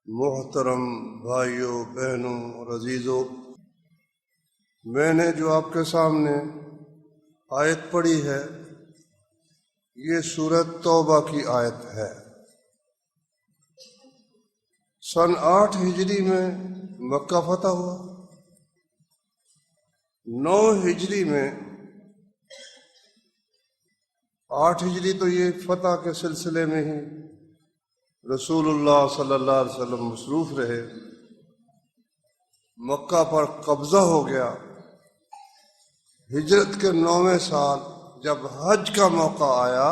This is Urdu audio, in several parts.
محترم بھائیوں، بہنوں اور عزیزوں، میں نے جو آپ کے سامنے آیت پڑھی ہے یہ سورۃ توبہ کی آیت ہے۔ سن 8 ہجری میں مکہ فتح ہوا، 9 ہجری میں 8 ہجری تو یہ فتح کے سلسلے میں ہی رسول اللہ صلی اللہ علیہ وسلم مصروف رہے، مکہ پر قبضہ ہو گیا۔ ہجرت کے 9ویں سال جب حج کا موقع آیا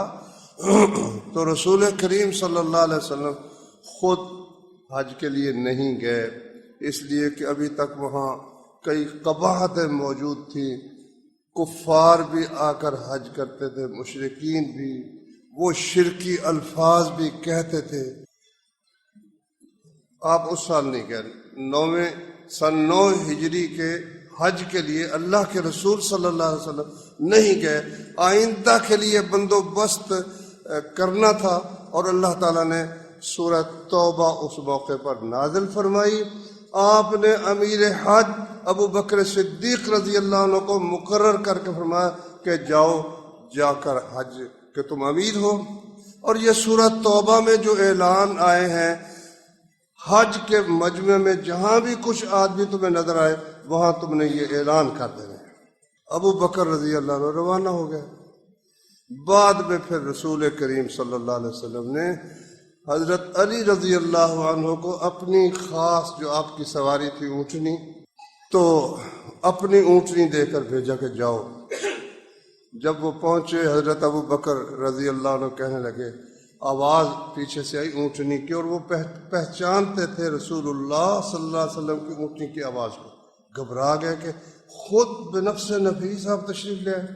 تو رسول کریم صلی اللہ علیہ وسلم خود حج کے لیے نہیں گئے، اس لیے کہ ابھی تک وہاں کئی قباحتیں موجود تھیں، کفار بھی آ کر حج کرتے تھے، مشرکین بھی، وہ شرکی الفاظ بھی کہتے تھے۔ آپ اس سال نہیں گئے، سن 9 ہجری کے حج کے لیے اللہ کے رسول صلی اللہ علیہ وسلم نہیں گئے، آئندہ کے لیے بندوبست کرنا تھا، اور اللہ تعالیٰ نے سورۃ توبہ اس موقع پر نازل فرمائی۔ آپ نے امیر حج ابو بکر صدیق رضی اللہ عنہ کو مقرر کر کے فرمایا کہ جاؤ، جا کر حج کہ تم امیر ہو۔ اور یہ سورۃ توبہ میں جو اعلان آئے ہیں، حج کے مجمع میں جہاں بھی کچھ آدمی تمہیں نظر آئے وہاں تم نے یہ اعلان کر دینا ہے۔ ابو بکر رضی اللہ عنہ روانہ ہو گئے۔ بعد میں پھر رسول کریم صلی اللہ علیہ وسلم نے حضرت علی رضی اللہ عنہ کو اپنی خاص جو آپ کی سواری تھی اونٹنی، تو اپنی اونٹنی دے کر بھیجا کہ جاؤ۔ جب وہ پہنچے حضرت ابو بکر رضی اللہ عنہ کہنے لگے، آواز پیچھے سے آئی اونٹنی کی، اور وہ پہچانتے تھے رسول اللہ صلی اللہ علیہ وسلم کی اونٹنی کی آواز کو، گھبرا گئے کہ خود بنفس نفیس آپ تشریف لے آئے۔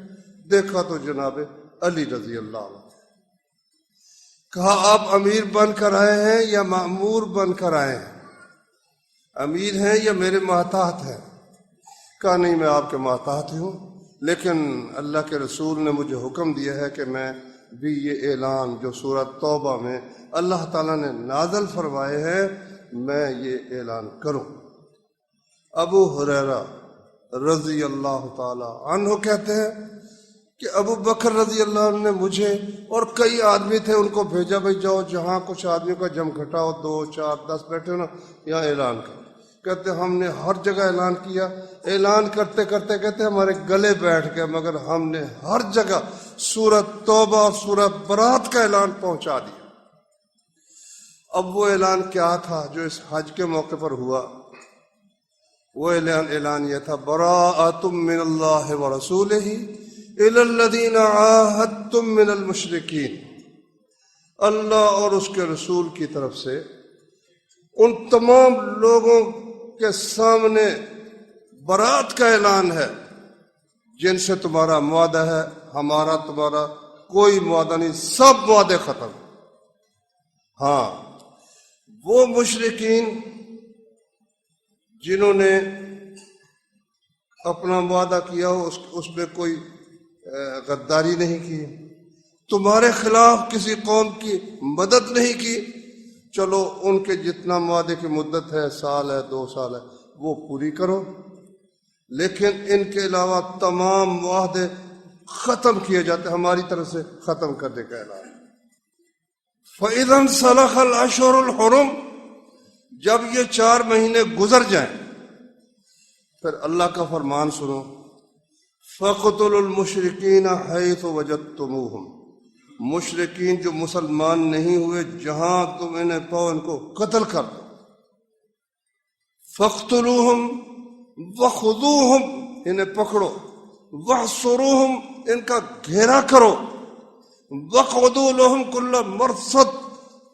دیکھا تو جناب علی رضی اللہ عنہ، کہا آپ امیر بن کر آئے ہیں یا مأمور بن کر آئے ہیں؟ امیر ہیں یا میرے ماتحت ہیں؟ کہا نہیں، میں آپ کے ماتحت ہی ہوں، لیکن اللہ کے رسول نے مجھے حکم دیا ہے کہ میں بھی یہ اعلان جو سورۃ توبہ میں اللہ تعالیٰ نے نازل فرمائے ہیں میں یہ اعلان کروں۔ ابو ہریرہ رضی اللہ تعالی عنہ کہتے ہیں کہ ابو بکر رضی اللہ عنہ نے مجھے اور کئی آدمی تھے ان کو بھیجا، بھائی جاؤ جہاں کچھ آدمیوں کا جم گھٹا ہو، 2 4 10 بیٹھے ہو نا، یہاں اعلان کرو۔ کہتے ہم نے ہر جگہ اعلان کیا، اعلان کرتے کرتے کہتے ہمارے گلے بیٹھ گئے، مگر ہم نے ہر جگہ سورۃ توبہ اور سورۃ برات کا اعلان پہنچا دیا۔ اب وہ اعلان کیا تھا جو اس حج کے موقع پر ہوا؟ وہ اعلان یہ تھا، براءۃ من اللہ ورسولہ الی الذین عاہدتم من المشرکین، اللہ اور اس کے رسول کی طرف سے ان تمام لوگوں کے سامنے برات کا اعلان ہے جن سے تمہارا معاہدہ ہے، ہمارا تمہارا کوئی معاہدہ نہیں، سب معاہدے ختم۔ ہاں، وہ مشرکین جنہوں نے اپنا معاہدہ کیا ہو اس میں کوئی غداری نہیں کی، تمہارے خلاف کسی قوم کی مدد نہیں کی، چلو ان کے جتنا معاہدے کی مدت ہے، سال ہے 2 سال ہے، وہ پوری کرو، لیکن ان کے علاوہ تمام معاہدے ختم کیے جاتے، ہماری طرف سے ختم کرنے کا اعلان۔ فَإِذَا انْسَلَخَ الْأَشْهُرُ الْحُرُمُ، جب یہ 4 مہینے گزر جائیں پھر اللہ کا فرمان سنو، فَقْتُلُوا الْمُشْرِكِينَ حَيْثُ وَجَدتُّمُوهُمْ، مشرکین جو مسلمان نہیں ہوئے جہاں تم انہیں پاؤ ان کو قتل کر دو۔ فَاقْتُلُوهُمْ وَخُذُوهُمْ، انہیں پکڑو، وَاحْصُرُوهُمْ، ان کا گھیرا کرو، وَاقْعُدُوا لَهُمْ كُلَّ مَرْصَدٍ،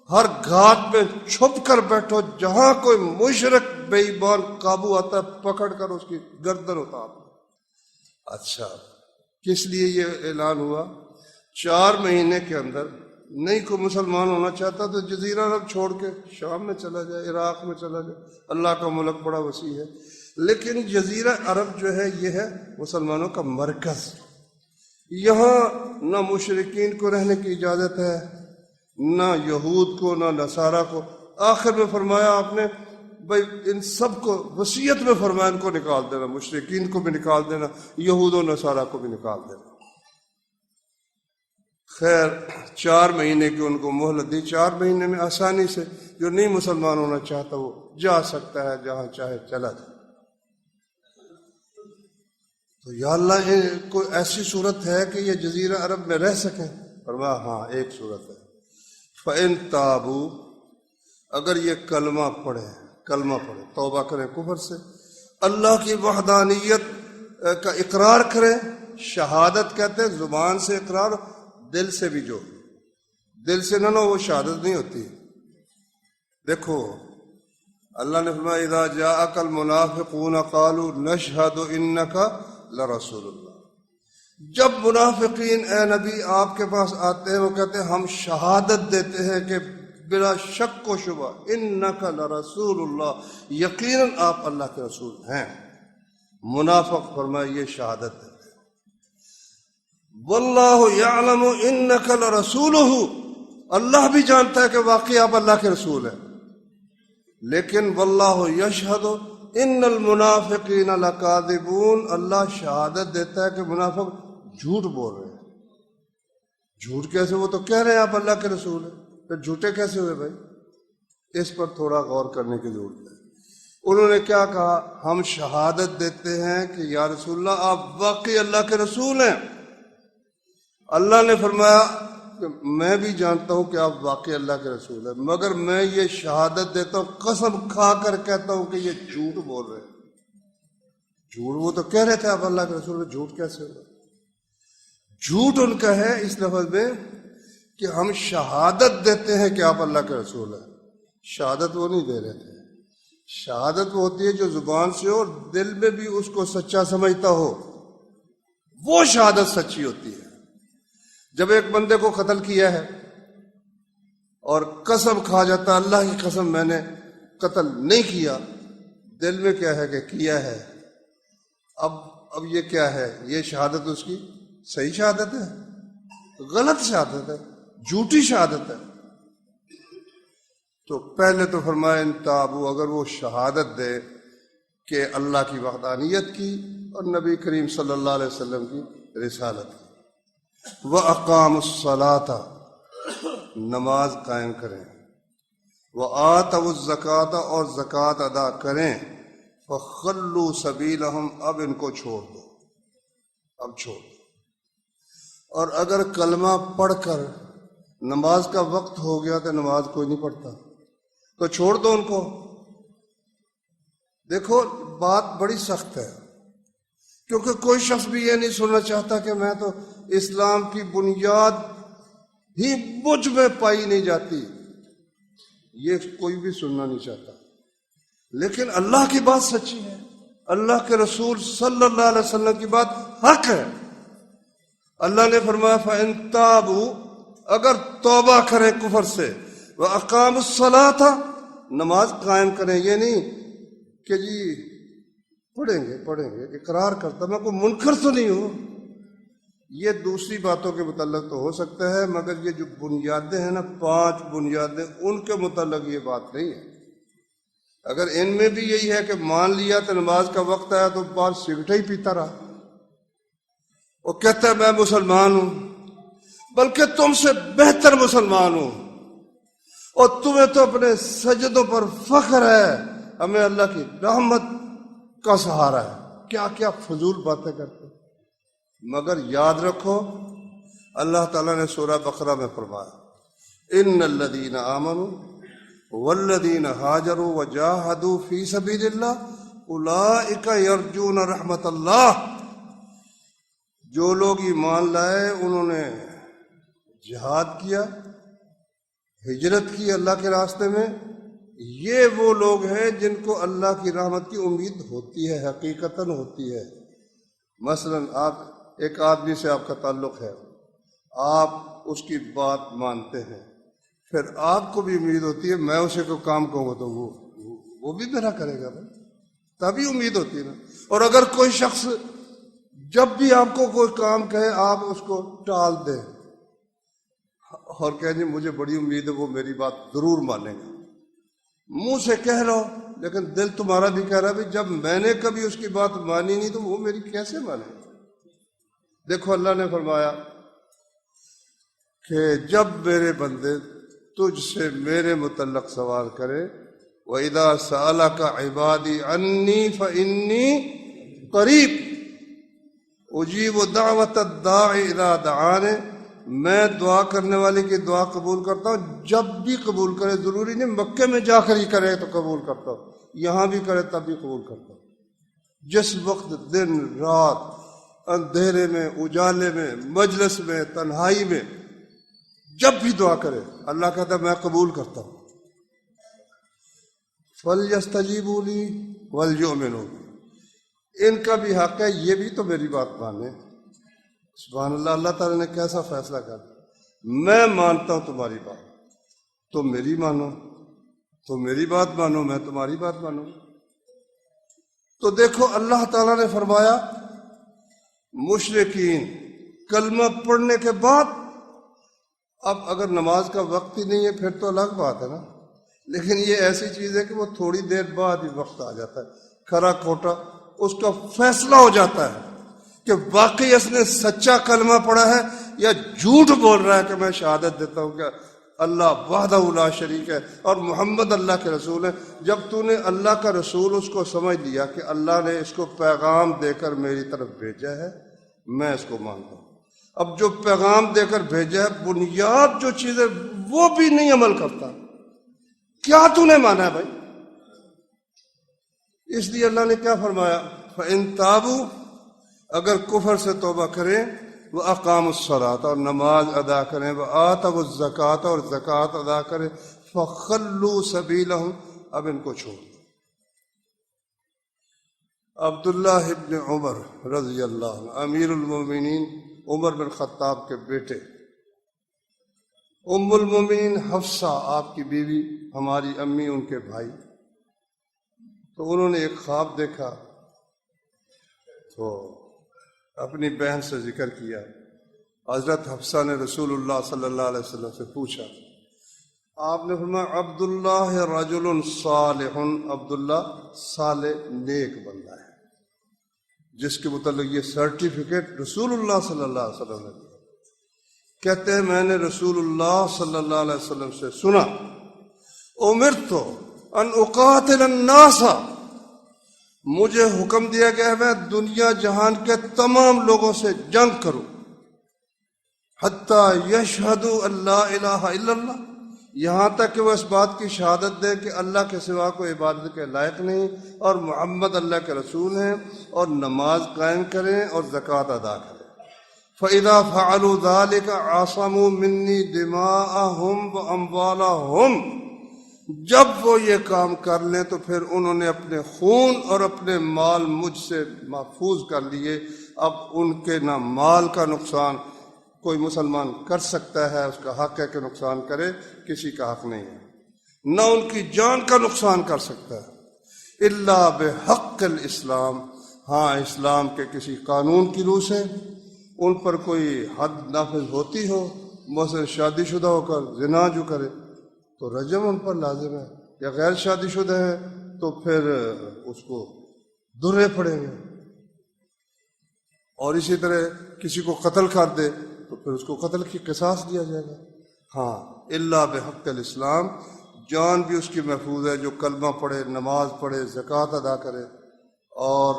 ہر گھات میں چھپ کر بیٹھو، جہاں کوئی مشرک بے ایمان قابو آتا ہے پکڑ کر اس کی گردن اتار دو۔ اچھا، کس لیے یہ اعلان ہوا؟ 4 مہینے کے اندر نہیں کوئی مسلمان ہونا چاہتا تو جزیرہ عرب چھوڑ کے شام میں چلا جائے، عراق میں چلا جائے، اللہ کا ملک بڑا وسیع ہے، لیکن جزیرہ عرب جو ہے یہ ہے مسلمانوں کا مرکز، یہاں نہ مشرکین کو رہنے کی اجازت ہے، نہ یہود کو، نہ نصارہ کو، آخر میں فرمایا آپ نے بھائی ان سب کو وصیت میں فرمایا ان کو نکال دینا، مشرکین کو بھی نکال دینا، یہود و نصارہ کو بھی نکال دینا۔ خیر 4 مہینے کی ان کو مہلت دی، 4 مہینے میں آسانی سے جو نہیں مسلمان ہونا چاہتا وہ جا سکتا ہے، جہاں چاہے چلا جائے۔ تو یا اللہ کوئی ایسی صورت ہے کہ یہ جزیرہ عرب میں رہ سکیں؟ فرمایا ہاں ایک صورت ہے، فَإِن تَابُوا، اگر یہ کلمہ پڑھے توبہ کریں کفر سے، اللہ کی وحدانیت کا اقرار کریں۔ شہادت کہتے ہیں زبان سے اقرار، دل سے بھی، جو دل سے نہ وہ شہادت نہیں ہوتی۔ دیکھو اللہ نے فرمایا اذا جاءک المنافقون قالوا نشہد انک لرسول اللہ، جب منافقین اے نبی آپ کے پاس آتے ہیں وہ کہتے ہیں ہم شہادت دیتے ہیں کہ بلا شک و شبہ انک لرسول اللہ، یقیناً آپ اللہ کے رسول ہیں۔ منافق فرمایا یہ شہادت دیتے ہیں۔ واللہ یعلم انک لرسولہ، اللہ بھی جانتا ہے کہ واقعی آپ اللہ کے رسول ہیں، لیکن واللہ یشہد ان المنافقین لکاذبون، اللہ شہادت دیتا ہے کہ منافق جھوٹ بول رہے ہیں۔ جھوٹ کیسے؟ وہ تو کہہ رہے ہیں آپ اللہ کے رسول ہیں، پھر جھوٹے کیسے ہوئے بھائی؟ اس پر تھوڑا غور کرنے کی ضرورت ہے۔ انہوں نے کیا کہا؟ ہم شہادت دیتے ہیں کہ یا رسول اللہ آپ واقعی اللہ کے رسول ہیں۔ اللہ نے فرمایا کہ میں بھی جانتا ہوں کہ آپ واقعی اللہ کے رسول ہیں، مگر میں یہ شہادت دیتا ہوں، قسم کھا کر کہتا ہوں کہ یہ جھوٹ بول رہے ہیں۔ جھوٹ وہ تو کہہ رہے تھے آپ اللہ کے رسول ہیں، جھوٹ کیسے ہوگا؟ جھوٹ ان کا ہے اس لفظ میں کہ ہم شہادت دیتے ہیں کہ آپ اللہ کے رسول ہیں۔ شہادت وہ نہیں دے رہے تھے، شہادت وہ ہوتی ہے جو زبان سے ہو اور دل میں بھی اس کو سچا سمجھتا ہو، وہ شہادت سچی ہوتی ہے۔ جب ایک بندے کو قتل کیا ہے اور قسم کھا جاتا اللہ کی قسم میں نے قتل نہیں کیا، دل میں کیا ہے کہ کیا ہے، اب یہ کیا ہے؟ یہ شہادت اس کی صحیح شہادت ہے؟ غلط شہادت ہے، جھوٹی شہادت ہے۔ تو پہلے تو فرمایا ان تابو، اگر وہ شہادت دے کہ اللہ کی وحدانیت کی اور نبی کریم صلی اللہ علیہ وسلم کی رسالت کی، وَأَقَامُوا الصَّلَاةَ، نماز قائم کریں، وَآتَوُا الزَّكَاةَ، اور زکوٰۃ ادا کریں، فَخَلُّوا سَبِيلَهُمْ، اب ان کو چھوڑ دو، اب چھوڑ دو۔ اور اگر کلمہ پڑھ کر نماز کا وقت ہو گیا تو نماز کوئی نہیں پڑھتا تو چھوڑ دو ان کو۔ دیکھو بات بڑی سخت ہے، کیونکہ کوئی شخص بھی یہ نہیں سننا چاہتا کہ میں تو اسلام کی بنیاد ہی مجھ میں پائی نہیں جاتی، یہ کوئی بھی سننا نہیں چاہتا۔ لیکن اللہ کی بات سچی ہے، اللہ کے رسول صلی اللہ علیہ وسلم کی بات حق ہے۔ اللہ نے فرمایا فَإِن تَابُوا، اگر توبہ کریں کفر سے، وَأَقَامُوا الصَّلَاةَ، نماز قائم کریں، یہ نہیں کہ جی پڑھیں گے اقرار کرتا میں کوئی منکر تو نہیں ہوں، یہ دوسری باتوں کے متعلق تو ہو سکتا ہے، مگر یہ جو بنیادیں ہیں نا 5 بنیادیں، ان کے متعلق یہ بات نہیں ہے۔ اگر ان میں بھی یہی ہے کہ مان لیا تو نماز کا وقت آیا تو بار سگریٹ ہی پیتا رہا، وہ کہتا ہے میں مسلمان ہوں، بلکہ تم سے بہتر مسلمان ہوں، اور تمہیں تو اپنے سجدوں پر فخر ہے، ہمیں اللہ کی رحمت کا سہارا ہے، کیا کیا فضول باتیں کرتے۔ مگر یاد رکھو اللہ تعالیٰ نے سورہ بقرہ میں فرمایا ان الذین آمنوا والذین ہاجروا وجاہدوا فی سبیل اللہ اولئک یرجون رحمت اللہ، جو لوگ ایمان لائے انہوں نے جہاد کیا، ہجرت کی اللہ کے راستے میں، یہ وہ لوگ ہیں جن کو اللہ کی رحمت کی امید ہوتی ہے، حقیقتاً ہوتی ہے۔ مثلا آپ ایک آدمی سے آپ کا تعلق ہے، آپ اس کی بات مانتے ہیں، پھر آپ کو بھی امید ہوتی ہے میں اسے کوئی کام کہوں گا تو وہ بھی میرا کرے گا، تبھی امید ہوتی ہے نا۔ اور اگر کوئی شخص جب بھی آپ کو کوئی کام کہے آپ اس کو ٹال دیں اور کہیں جی مجھے بڑی امید ہے وہ میری بات ضرور مانے گا، منہ سے کہہ رہا ہو لیکن دل تمہارا بھی کہہ رہا ہے جب میں نے کبھی اس کی بات مانی نہیں تو وہ میری کیسے مانے؟ دیکھو اللہ نے فرمایا کہ جب میرے بندے تجھ سے میرے متعلق سوال کرے وَإِذَا سَأَلَكَ عِبَادِي عَنِّي فَإِنِّي قَرِيبٌ اجیب دعوت الداع اذا دعانے، میں دعا کرنے والے کی دعا قبول کرتا ہوں جب بھی قبول کرے، ضروری نہیں مکے میں جا کر ہی کرے تو قبول کرتا ہوں، یہاں بھی کرے تب بھی قبول کرتا ہوں۔ جس وقت دن رات اندھیرے میں اجالے میں مجلس میں تنہائی میں جب بھی دعا کرے اللہ کہتا ہے میں قبول کرتا ہوں۔ فَلْيَسْتَجِيبُوا لِي وَلْيُؤْمِنُوا بِي، ان کا بھی حق ہے یہ بھی تو میری بات مانے۔ سبحان اللہ، اللہ تعالیٰ نے کیسا فیصلہ کر دیا، میں مانتا ہوں تمہاری بات، تم میری مانو، تم میری بات مانو، میں تمہاری بات مانوں۔ تو دیکھو اللہ تعالیٰ نے فرمایا مشرکین کلمہ پڑھنے کے بعد، اب اگر نماز کا وقت ہی نہیں ہے پھر تو الگ بات ہے نا، لیکن یہ ایسی چیز ہے کہ وہ تھوڑی دیر بعد ہی وقت آ جاتا ہے، کھرا کھوٹا اس کا فیصلہ ہو جاتا ہے کہ واقعی اس نے سچا کلمہ پڑھا ہے یا جھوٹ بول رہا ہے کہ میں شہادت دیتا ہوں کہ اللہ وحدہ لا شریک ہے اور محمد اللہ کے رسول ہے۔ جب تو نے اللہ کا رسول اس کو سمجھ لیا کہ اللہ نے اس کو پیغام دے کر میری طرف بھیجا ہے، میں اس کو مانتا ہوں۔ اب جو پیغام دے کر بھیجا ہے بنیاد جو چیز ہے وہ بھی نہیں عمل کرتا، کیا تو نے مانا ہے بھائی؟ اس لیے اللہ نے کیا فرمایا، فَإِن تَابُوا، اگر کفر سے توبہ کریں، وَأَقَامُوا الصَّلَاةَ اور نماز ادا کریں، وَآتَوُا الزَّكَاةَ اور زکوٰۃ ادا کریں، فَخَلُّوا سَبِيلَهُمْ، اب ان کو چھوڑ دو۔ عبداللہ ابن عمر رضی اللہ عنہ، امیر المومنین عمر بن خطاب کے بیٹے، ام المومنین حفصہ آپ کی بیوی، ہماری امی ان کے بھائی، تو انہوں نے ایک خواب دیکھا تو اپنی بہن سے ذکر کیا۔ حضرت حفصہ نے رسول اللہ صلی اللہ علیہ وسلم سے پوچھا، آپ نے فرمایا عبداللہ رجل صالح، عبداللہ صالح نیک بندہ ہے، جس کے متعلق یہ سرٹیفکیٹ رسول اللہ صلی اللہ علیہ وسلم نے دیا۔ کہتے ہیں میں نے رسول اللہ صلی اللہ علیہ وسلم سے سنا، امرت ان اقاتل الناس، مجھے حکم دیا گیا ہے میں دنیا جہان کے تمام لوگوں سے جنگ کروں، حتیٰ یشہدوا ان لا الہ الا اللہ، یہاں تک کہ وہ اس بات کی شہادت دے کہ اللہ کے سوا کوئی عبادت کے لائق نہیں اور محمد اللہ کے رسول ہیں، اور نماز قائم کریں اور زکوٰۃ ادا کریں۔ فَإِذَا فَعَلُوا ذَلِكَ عَصَمُوا مِنِّي دِمَاءَهُمْ وَأَمْوَالَهُمْ، جب وہ یہ کام کر لیں تو پھر انہوں نے اپنے خون اور اپنے مال مجھ سے محفوظ کر لیے۔ اب ان کے نہ مال کا نقصان کوئی مسلمان کر سکتا ہے، اس کا حق ہے کہ نقصان کرے، کسی کا حق نہیں ہے، نہ ان کی جان کا نقصان کر سکتا ہے، الا بحق الاسلام، ہاں اسلام کے کسی قانون کی روح سے ان پر کوئی حد نافذ ہوتی ہو، مثلا شادی شدہ ہو کر زنا جو کرے تو رجم ان پر لازم ہے، یا غیر شادی شدہ ہے تو پھر اس کو درے پڑیں گے، اور اسی طرح کسی کو قتل کر دے تو پھر اس کو قتل کی قصاص دیا جائے گا۔ ہاں الا بحق الاسلام، جان بھی اس کی محفوظ ہے جو کلمہ پڑھے، نماز پڑھے، زکوٰۃ ادا کرے، اور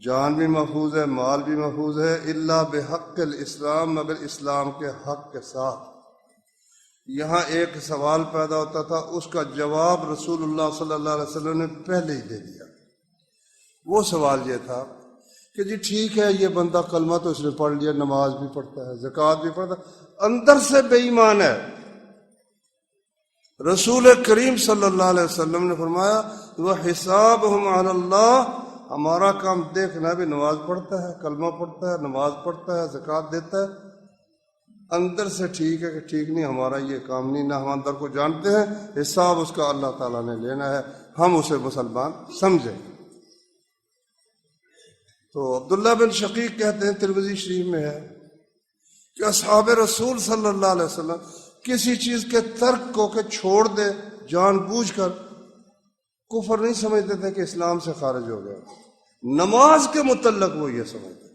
جان بھی محفوظ ہے، مال بھی محفوظ ہے، الا بحق الاسلام، مگر اسلام کے حق کے ساتھ۔ یہاں ایک سوال پیدا ہوتا تھا، اس کا جواب رسول اللہ صلی اللہ علیہ وسلم نے پہلے ہی دے دیا۔ وہ سوال یہ تھا کہ جی ٹھیک ہے یہ بندہ کلمہ تو اس نے پڑھ لیا، نماز بھی پڑھتا ہے، زکوٰۃ بھی پڑھتا ہے، اندر سے بے ایمان ہے۔ رسول کریم صلی اللہ علیہ وسلم نے فرمایا وَحِسَابُهُمْ عَلَى اللَّهِ، ہمارا کام دیکھنا بھی نماز پڑھتا ہے، کلمہ پڑھتا ہے، نماز پڑھتا ہے، زکوٰۃ دیتا ہے، اندر سے ٹھیک ہے کہ ٹھیک نہیں، ہمارا یہ کام نہیں، نہ ہم اندر کو جانتے ہیں، حساب اس کا اللہ تعالیٰ نے لینا ہے، ہم اسے مسلمان سمجھیں۔ تو عبداللہ بن شقیق کہتے ہیں، ترمذی شریف میں ہے کہ اصحاب رسول صلی اللہ علیہ وسلم کسی چیز کے ترک کو کہ چھوڑ دے، جان بوجھ کر کفر نہیں سمجھتے تھے کہ اسلام سے خارج ہو گیا، نماز کے متعلق وہ یہ سمجھتے تھے۔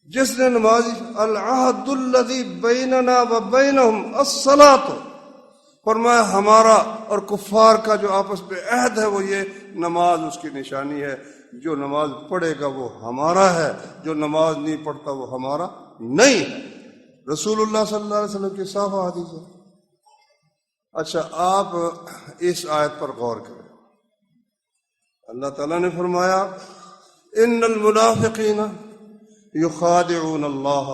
جس نے نماز العہد الذی بیننا و بینہم الصلاۃ، فرمایا ہمارا اور کفار کا جو آپس میں عہد ہے وہ یہ نماز اس کی نشانی ہے، جو نماز پڑھے گا وہ ہمارا ہے، جو نماز نہیں پڑھتا وہ ہمارا نہیں ہے۔ رسول اللہ صلی اللہ علیہ وسلم کی صاف حدیث ہے۔ اچھا، آپ اس آیت پر غور کریں۔ اللہ تعالیٰ نے فرمایا ان المنافقین یخادعون اللہ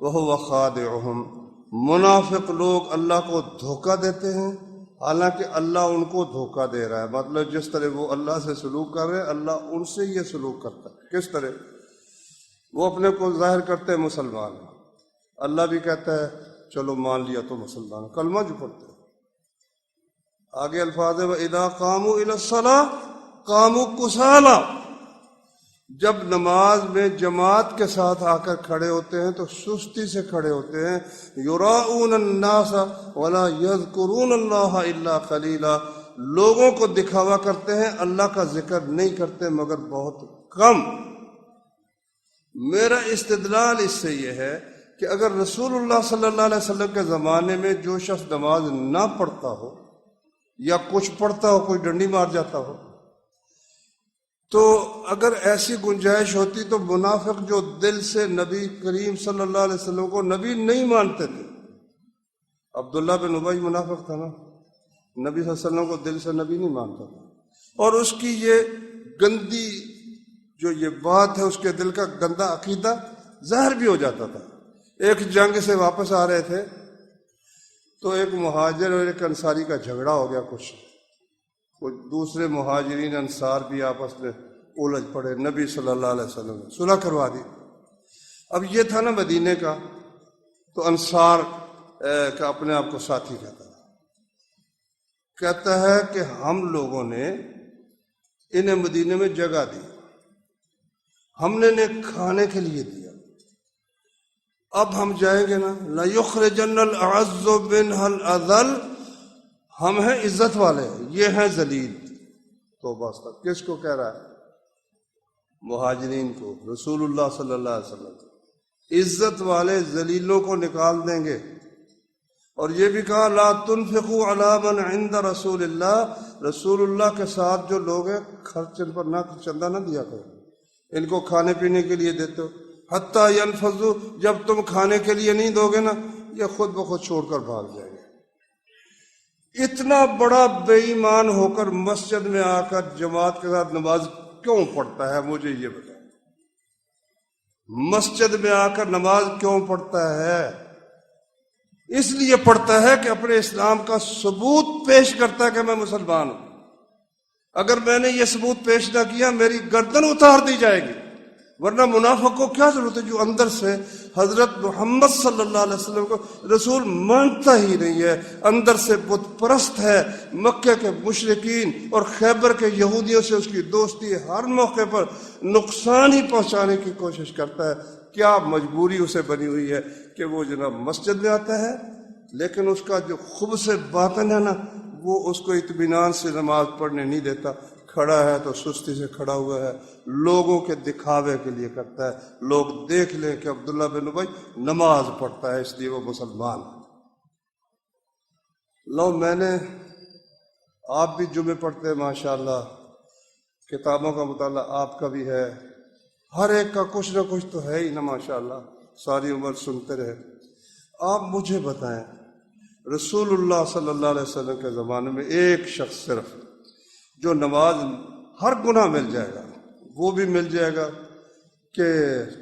وہو خادعہم، منافق لوگ اللہ کو دھوکہ دیتے ہیں حالانکہ اللہ ان کو دھوکہ دے رہا ہے۔ مطلب جس طرح وہ اللہ سے سلوک کر رہے ہیں اللہ ان سے یہ سلوک کرتا ہے۔ کس طرح؟ وہ اپنے کو ظاہر کرتے ہیں مسلمان، اللہ بھی کہتا ہے چلو مان لیا تو مسلمان، کلمہ جو پڑھتے ہیں۔ آگے الفاظ ہے وَإِذَا قَامُوا إِلَى الصَّلَاةِ قَامُوا كُسَالَىٰ، جب نماز میں جماعت کے ساتھ آ کر کھڑے ہوتے ہیں تو سستی سے کھڑے ہوتے ہیں۔ یراؤون الناس ولا یذکرون اللہ الا قلیلا، لوگوں کو دکھاوا کرتے ہیں، اللہ کا ذکر نہیں کرتے مگر بہت کم۔ میرا استدلال اس سے یہ ہے کہ اگر رسول اللہ صلی اللہ علیہ وسلم کے زمانے میں جو شخص نماز نہ پڑھتا ہو یا کچھ پڑھتا ہو، کوئی ڈنڈی مار جاتا ہو، تو اگر ایسی گنجائش ہوتی تو منافق جو دل سے نبی کریم صلی اللہ علیہ وسلم کو نبی نہیں مانتے تھے، عبداللہ بن ابی منافق تھا نا، نبی صلی اللہ علیہ وسلم کو دل سے نبی نہیں مانتا تھا، اور اس کی یہ گندی جو یہ بات ہے، اس کے دل کا گندا عقیدہ ظاہر بھی ہو جاتا تھا۔ ایک جنگ سے واپس آ رہے تھے تو ایک مہاجر اور ایک انصاری کا جھگڑا ہو گیا، کچھ دوسرے مہاجرین انصار بھی آپس میں الجھ پڑے، نبی صلی اللہ علیہ وسلم نے صلح کروا دی۔ اب یہ تھا نا مدینے کا، تو انصار کا اپنے آپ کو ساتھی کہتا ہے کہ ہم لوگوں نے انہیں مدینے میں جگہ دی، ہم نے انہیں کھانے کے لیے دیا، اب ہم جائیں گے نا لَيُخْرِجَنَّ الْأَعَزُّ مِنْهَا الْأَذَلَّ، ہم ہیں عزت والے، یہ ہیں ذلیل۔ تو بس کس کو کہہ رہا ہے؟ مہاجرین کو، رسول اللہ صلی اللہ علیہ وسلم۔ عزت والے ذلیلوں کو نکال دیں گے۔ اور یہ بھی کہا لا تنفقوا علی من عند رسول اللہ، رسول اللہ کے ساتھ جو لوگ ہیں خرچ ان پر نہ چندہ نہ دیا کرو، ان کو کھانے پینے کے لیے دیتے ہو، حتیٰ ینفضوا، جب تم کھانے کے لیے نہیں دو گے نا یہ خود بخود چھوڑ کر بھاگ جائیں گے۔ اتنا بڑا بے ایمان ہو کر مسجد میں آ کر جماعت کے ساتھ نماز کیوں پڑھتا ہے؟ مجھے یہ بتائیں، مسجد میں آ کر نماز کیوں پڑھتا ہے؟ اس لیے پڑھتا ہے کہ اپنے اسلام کا ثبوت پیش کرتا ہے کہ میں مسلمان ہوں۔ اگر میں نے یہ ثبوت پیش نہ کیا میری گردن اتار دی جائے گی، ورنہ منافق کو کیا ضرورت ہے جو اندر سے حضرت محمد صلی اللہ علیہ وسلم کو رسول مانتا ہی نہیں ہے، اندر سے بت پرست ہے، مکہ کے مشرکین اور خیبر کے یہودیوں سے اس کی دوستی ہر موقع پر نقصان ہی پہنچانے کی کوشش کرتا ہے۔ کیا مجبوری اسے بنی ہوئی ہے کہ وہ جناب مسجد میں آتا ہے، لیکن اس کا جو خبث باطن ہے نا وہ اس کو اطمینان سے نماز پڑھنے نہیں دیتا، کھڑا ہے تو سستی سے کھڑا ہوا ہے، لوگوں کے دکھاوے کے لیے کرتا ہے، لوگ دیکھ لیں کہ عبداللہ بن ابی نماز پڑھتا ہے اس لیے وہ مسلمان ہے۔ لو میں نے، آپ بھی جمعے پڑھتے ہیں ماشاءاللہ، کتابوں کا مطالعہ آپ کا بھی ہے، ہر ایک کا کچھ نہ کچھ تو ہے ہی نا ماشاءاللہ، ساری عمر سنتے رہے۔ آپ مجھے بتائیں رسول اللہ صلی اللہ علیہ وسلم کے زمانے میں ایک شخص صرف جو نماز، ہر گناہ مل جائے گا، وہ بھی مل جائے گا کہ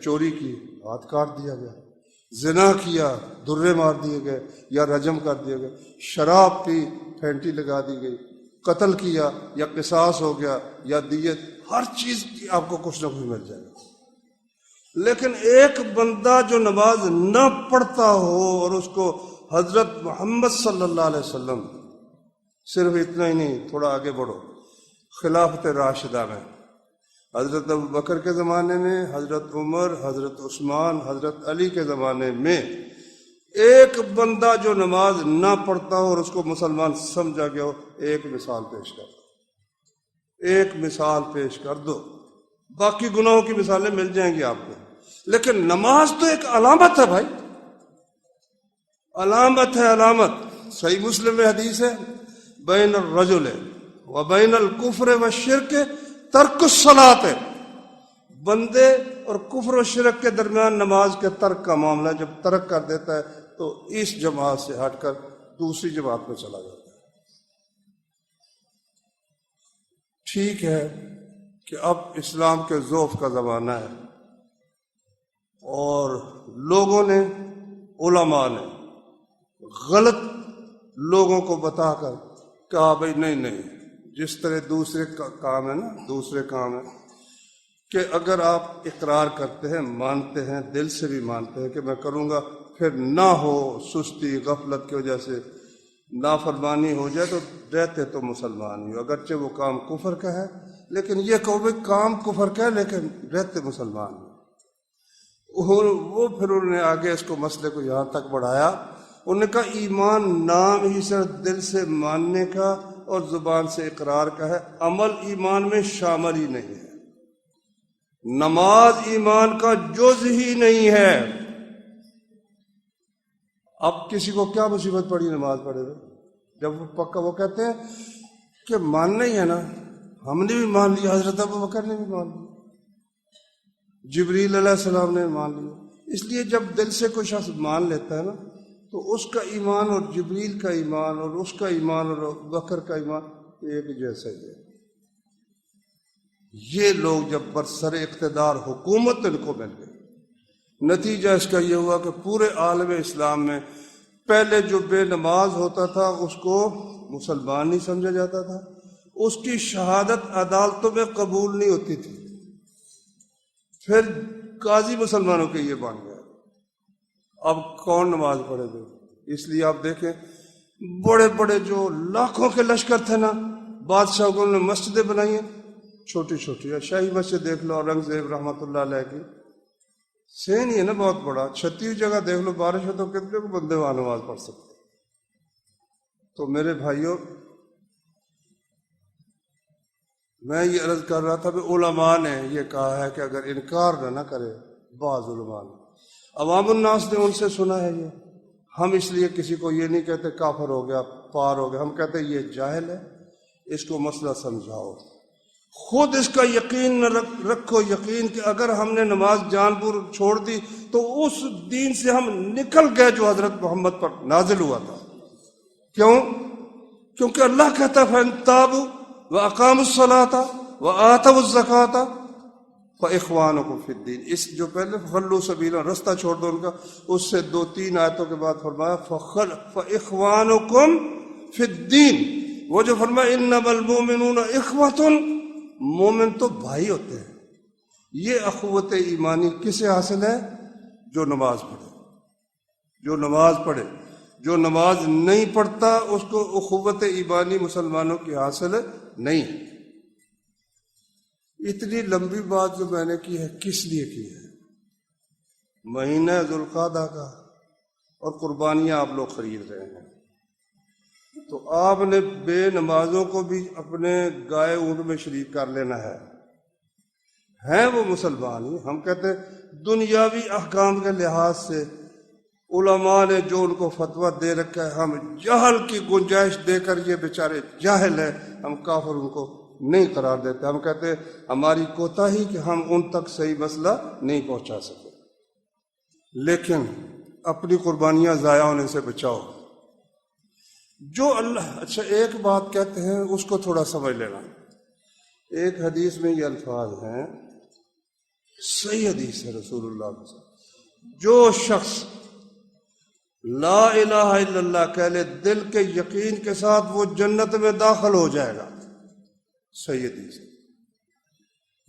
چوری کی ہاتھ کاٹ دیا گیا، زنا کیا درے مار دیے گئے یا رجم کر دیے گئے، شراب پی پھینٹی لگا دی گئی، قتل کیا یا قصاص ہو گیا یا دیت، ہر چیز کی آپ کو کچھ نہ کچھ مل جائے گا۔ لیکن ایک بندہ جو نماز نہ پڑھتا ہو اور اس کو حضرت محمد صلی اللہ علیہ وسلم، صرف اتنا ہی نہیں، تھوڑا آگے بڑھو، خلافت راشدہ میں حضرت ابوبکر کے زمانے میں، حضرت عمر، حضرت عثمان، حضرت علی کے زمانے میں ایک بندہ جو نماز نہ پڑھتا ہو اور اس کو مسلمان سمجھا گیا ہو، ایک مثال پیش کر دو، ایک مثال پیش کر دو، باقی گناہوں کی مثالیں مل جائیں گی آپ کو، لیکن نماز تو ایک علامت ہے بھائی، علامت ہے، علامت۔ صحیح مسلم میں حدیث ہے، بین الرجل و بین الکفر والشرک ترک الصلاۃ، بندے اور کفر و شرک کے درمیان نماز کے ترک کا معاملہ، جب ترک کر دیتا ہے تو اس جماعت سے ہٹ کر دوسری جماعت میں چلا جاتا ہے۔ ٹھیک ہے کہ اب اسلام کے ذوف کا زمانہ ہے اور لوگوں نے، علماء نے غلط لوگوں کو بتا کر کہا بھائی نہیں، جس طرح دوسرے کام ہے نا، دوسرے کام ہے کہ اگر آپ اقرار کرتے ہیں، مانتے ہیں، دل سے بھی مانتے ہیں کہ میں کروں گا، پھر نہ ہو، سستی غفلت کی وجہ سے نافرمانی ہو جائے تو رہتے تو مسلمان ہی ہو، اگرچہ وہ کام کفر کا ہے، لیکن یہ کہو بھائی کام کفر کا ہے لیکن رہتے مسلمان ہو۔ وہ پھر انہوں نے آگے اس کو مسئلے کو یہاں تک بڑھایا، انہوں نے کہا ایمان نام ہی صرف دل سے ماننے کا اور زبان سے اقرار کا ہے، عمل ایمان میں شامل ہی نہیں ہے، نماز ایمان کا جز ہی نہیں ہے۔ اب کسی کو کیا مصیبت پڑی نماز پڑھے ہوئے، جب وہ پکا، وہ کہتے ہیں کہ ماننا ہی ہے نا، ہم نے بھی مان لیا، حضرت ابوبکر نے بھی مان لیا، جبریل علیہ السلام نے مان لیا۔ اس لیے جب دل سے کوئی شخص مان لیتا ہے نا تو اس کا ایمان اور جبریل کا ایمان اور اس کا ایمان اور ابوبکر کا ایمان ایک جیسا ہی ہے۔ یہ لوگ جب برسر اقتدار حکومت ان کو مل گئی، نتیجہ اس کا یہ ہوا کہ پورے عالم اسلام میں پہلے جو بے نماز ہوتا تھا اس کو مسلمان نہیں سمجھا جاتا تھا، اس کی شہادت عدالتوں میں قبول نہیں ہوتی تھی، پھر قاضی مسلمانوں کے یہ بن گیا، اب کون نماز پڑھے گے؟ اس لیے آپ دیکھیں بڑے بڑے جو لاکھوں کے لشکر تھے نا، بادشاہوں نے مسجدیں بنائی ہیں چھوٹی چھوٹی، شاہی مسجد دیکھ لو اورنگزیب رحمۃ اللہ علیہ کی، سین ہی ہے نا بہت بڑا، 36 جگہ دیکھ لو، بارش ہو تو کتنے کو بندے وہاں نماز پڑھ سکتے۔ تو میرے بھائیوں، میں یہ عرض کر رہا تھا کہ علماء نے یہ کہا ہے کہ اگر انکار نہ کرے، بعض علماء نے، عوام الناس نے ان سے سنا ہے یہ، ہم اس لیے کسی کو یہ نہیں کہتے کافر ہو گیا، پار ہو گیا، ہم کہتے یہ جاہل ہے، اس کو مسئلہ سمجھاؤ، خود اس کا یقین نہ رکھو، یقین کہ اگر ہم نے نماز جان پور چھوڑ دی تو اس دین سے ہم نکل گئے جو حضرت محمد پر نازل ہوا تھا۔ کیوں؟ کیونکہ اللہ کہتا ہے فَإِن تَابُوا وَأَقَامُوا الصَّلَاةَ وَآتَوُا الزَّكَاةَ فَإِخْوَانُكُمْ فِي الدِّينِ، اس جو پہلے فَخَلُّوا سَبِيلَهُم، رستہ چھوڑ دو ان کا، اس سے 2-3 آیتوں کے بعد فرمایا فَإِخْوَانُكُمْ فِي الدِّينِ، وہ جو فرمایا إِنَّمَا الْمُؤْمِنُونَ إِخْوَةٌ، مومن تو بھائی ہوتے ہیں۔ یہ اخوت ایمانی کسے حاصل ہے؟ جو نماز پڑھے، جو نماز پڑھے، جو نماز نہیں پڑھتا اس کو اخوت ایمانی مسلمانوں کی حاصل نہیں۔ اتنی لمبی بات جو میں نے کی ہے کس لیے کی ہے؟ مہینہ ذوالقعدہ کا، اور قربانیاں آپ لوگ خرید رہے ہیں، تو آپ نے بے نمازوں کو بھی اپنے گائے اونٹ میں شریک کر لینا ہے، ہیں وہ مسلمان ہی۔ ہم کہتے ہیں دنیاوی احکام کے لحاظ سے علماء نے جو ان کو فتویٰ دے رکھا ہے، ہم جہل کی گنجائش دے کر یہ بیچارے جاہل ہیں، ہم کافر ان کو نہیں قرار دیتے، ہم کہتے ہیں ہماری کوتاہی کہ ہم ان تک صحیح مسئلہ نہیں پہنچا سکے، لیکن اپنی قربانیاں ضائع ہونے سے بچاؤ۔ جو اللہ، اچھا ایک بات کہتے ہیں اس کو تھوڑا سمجھ لینا، ایک حدیث میں یہ الفاظ ہیں، صحیح حدیث ہے رسول اللہ صلی اللہ علیہ وسلم، جو شخص لا الہ الا اللہ کہہ لے دل کے یقین کے ساتھ، وہ جنت میں داخل ہو جائے گا، صحیح حدیث ہے،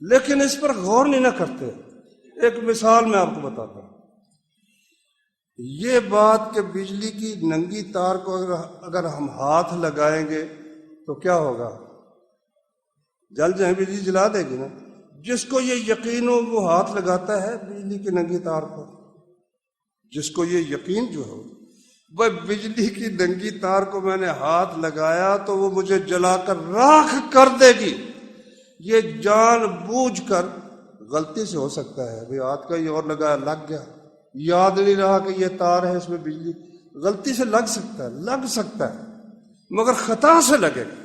لیکن اس پر غور نہیں نہ کرتے۔ ایک مثال میں آپ کو بتاتا ہوں، یہ بات کہ بجلی کی ننگی تار کو اگر ہم ہاتھ لگائیں گے تو کیا ہوگا؟ جل جائیں، بجلی جلا دے گی نا۔ جس کو یہ یقین ہو وہ ہاتھ لگاتا ہے بجلی کی ننگی تار پر، جس کو یہ یقین جو ہو وہ بجلی کی ننگی تار کو میں نے ہاتھ لگایا تو وہ مجھے جلا کر راکھ کر دے گی، یہ جان بوجھ کر غلطی سے ہو سکتا ہے، بھئی ہاتھ کا یہ اور لگایا، لگ گیا، یاد نہیں رہا کہ یہ تار ہے، اس میں بجلی، غلطی سے لگ سکتا ہے مگر خطا سے لگے گا۔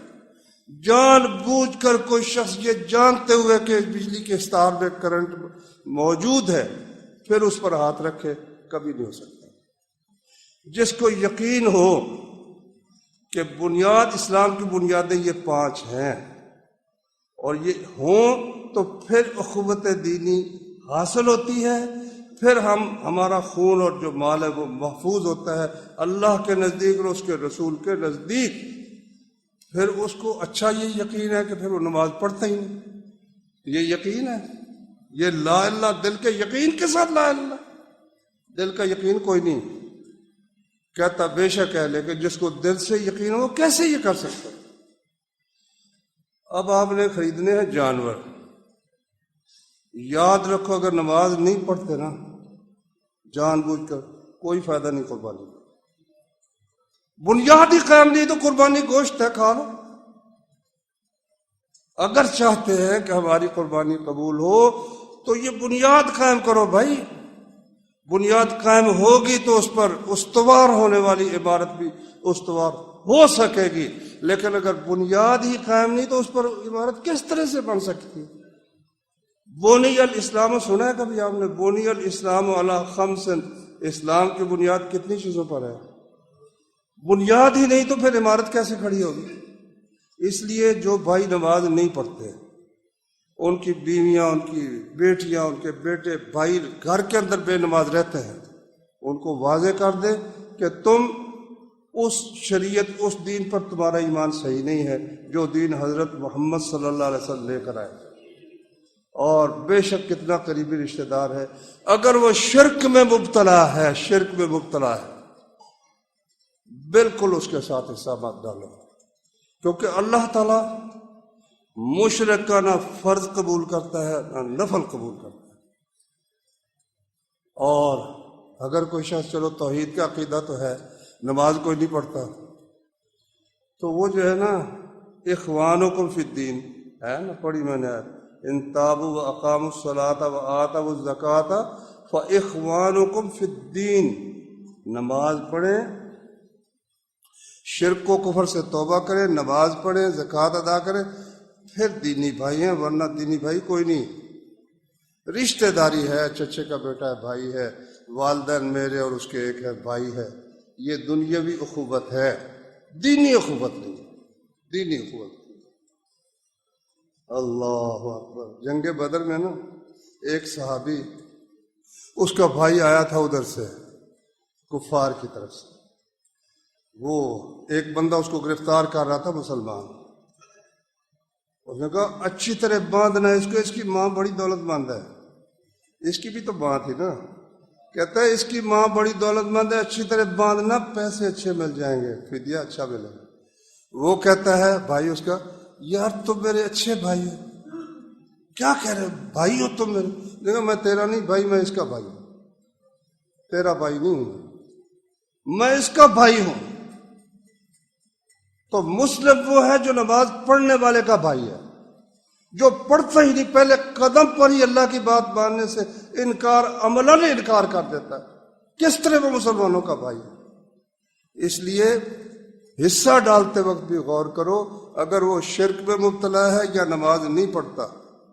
جان بوجھ کر کوئی شخص یہ جانتے ہوئے کہ بجلی کے اس تار میں کرنٹ موجود ہے پھر اس پر ہاتھ رکھے، کبھی نہیں ہو سکتا۔ جس کو یقین ہو کہ بنیاد اسلام کی بنیادیں یہ 5 ہیں اور یہ ہوں تو پھر اخوت دینی حاصل ہوتی ہے، پھر ہمارا خون اور جو مال ہے وہ محفوظ ہوتا ہے اللہ کے نزدیک اور اس کے رسول کے نزدیک۔ پھر اس کو اچھا یہ یقین ہے کہ پھر وہ نماز پڑھتا ہی نہیں، یہ یقین ہے، یہ لا الہ دل کے یقین کے ساتھ لا الہ، دل کا یقین کوئی نہیں کہتا بے شک ہے، لیکن جس کو دل سے یقین ہو وہ کیسے یہ کر سکتا؟ اب آپ نے خریدنے ہیں جانور، یاد رکھو اگر نماز نہیں پڑھتے نا جان بوجھ کر، کوئی فائدہ نہیں قربانی، بنیاد ہی قائم نہیں تو قربانی گوشت ہے، کھا لو۔ اگر چاہتے ہیں کہ ہماری قربانی قبول ہو تو یہ بنیاد قائم کرو بھائی، بنیاد قائم ہوگی تو اس پر استوار ہونے والی عبارت بھی استوار ہو سکے گی، لیکن اگر بنیاد ہی قائم نہیں تو اس پر عبارت کس طرح سے بن سکتی ہے؟ بنی الاسلام سنا ہے کبھی آپ نے؟ بنی الاسلام علی خمس، اسلام کی بنیاد کتنی چیزوں پر ہے؟ بنیاد ہی نہیں تو پھر عمارت کیسے کھڑی ہوگی؟ اس لیے جو بھائی نماز نہیں پڑھتے، ان کی بیویاں، ان کی بیٹیاں، ان کے بیٹے، بھائی گھر کے اندر بے نماز رہتے ہیں، ان کو واضح کر دے کہ تم اس شریعت، اس دین پر تمہارا ایمان صحیح نہیں ہے جو دین حضرت محمد صلی اللہ علیہ وسلم لے کر آئے، اور بے شک کتنا قریبی رشتہ دار ہے، اگر وہ شرک میں مبتلا ہے، بالکل اس کے ساتھ حصہ مت ڈالو، کیونکہ اللہ تعالیٰ مشرک کا نہ فرض قبول کرتا ہے نہ نفل قبول کرتا ہے۔ اور اگر کوئی شخص چلو توحید کا عقیدہ تو ہے، نماز کوئی نہیں پڑھتا، تو وہ جو ہے نا اخوانکم فی الدین ہے نا، پڑھی میں نے، ان تابوا واقاموا الصلاۃ وآتوا الزکاۃ فاخوانکم فی الدین، نماز پڑھیں، شرک و کفر سے توبہ کریں، نماز پڑھیں، زکوٰۃ ادا کریں، پھر دینی بھائی ہیں، ورنہ دینی بھائی کوئی نہیں۔ رشتہ داری ہے، چچے کا بیٹا ہے، بھائی ہے، والدین میرے اور اس کے ایک ہے، بھائی ہے، یہ دنیاوی اخوت ہے، دینی اخوت نہیں، دینی اخوت نہیں۔ اللہ اکبر۔ جنگ بدر میں نا ایک صحابی، اس کا بھائی آیا تھا ادھر سے کفار کی طرف سے، وہ ایک بندہ اس کو گرفتار کر رہا تھا مسلمان، اس نے کہا اچھی طرح باندھنا اس کو، اس کی ماں بڑی دولت مند ہے، اس کی بھی تو ماں تھی نا، کہتا ہے اس کی ماں بڑی دولت مند ہے، اچھی طرح باندھنا، پیسے اچھے مل جائیں گے، فدیہ اچھا ملے گا۔ وہ کہتا ہے بھائی اس کا، یار تم میرے اچھے بھائی ہو، کیا کہہ رہے ہو، بھائی ہو تم میرے؟ دیکھا میں تیرا نہیں بھائی، میں اس کا بھائی ہوں، تیرا بھائی نہیں ہوں، میں اس کا بھائی ہوں۔ تو مسلم وہ ہے جو نماز پڑھنے والے کا بھائی ہے، جو پڑھتا ہی نہیں، پہلے قدم پر ہی اللہ کی بات ماننے سے انکار، عملاً انکار کر دیتا ہے، کس طرح وہ مسلمانوں کا بھائی ہے؟ اس لیے حصہ ڈالتے وقت بھی غور کرو، اگر وہ شرک میں مبتلا ہے یا نماز نہیں پڑھتا،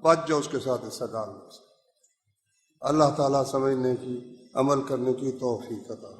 بچ جاؤ اس کے ساتھ حصہ ڈالنے سے۔ اللہ تعالیٰ سمجھنے کی، عمل کرنے کی توفیق عطا۔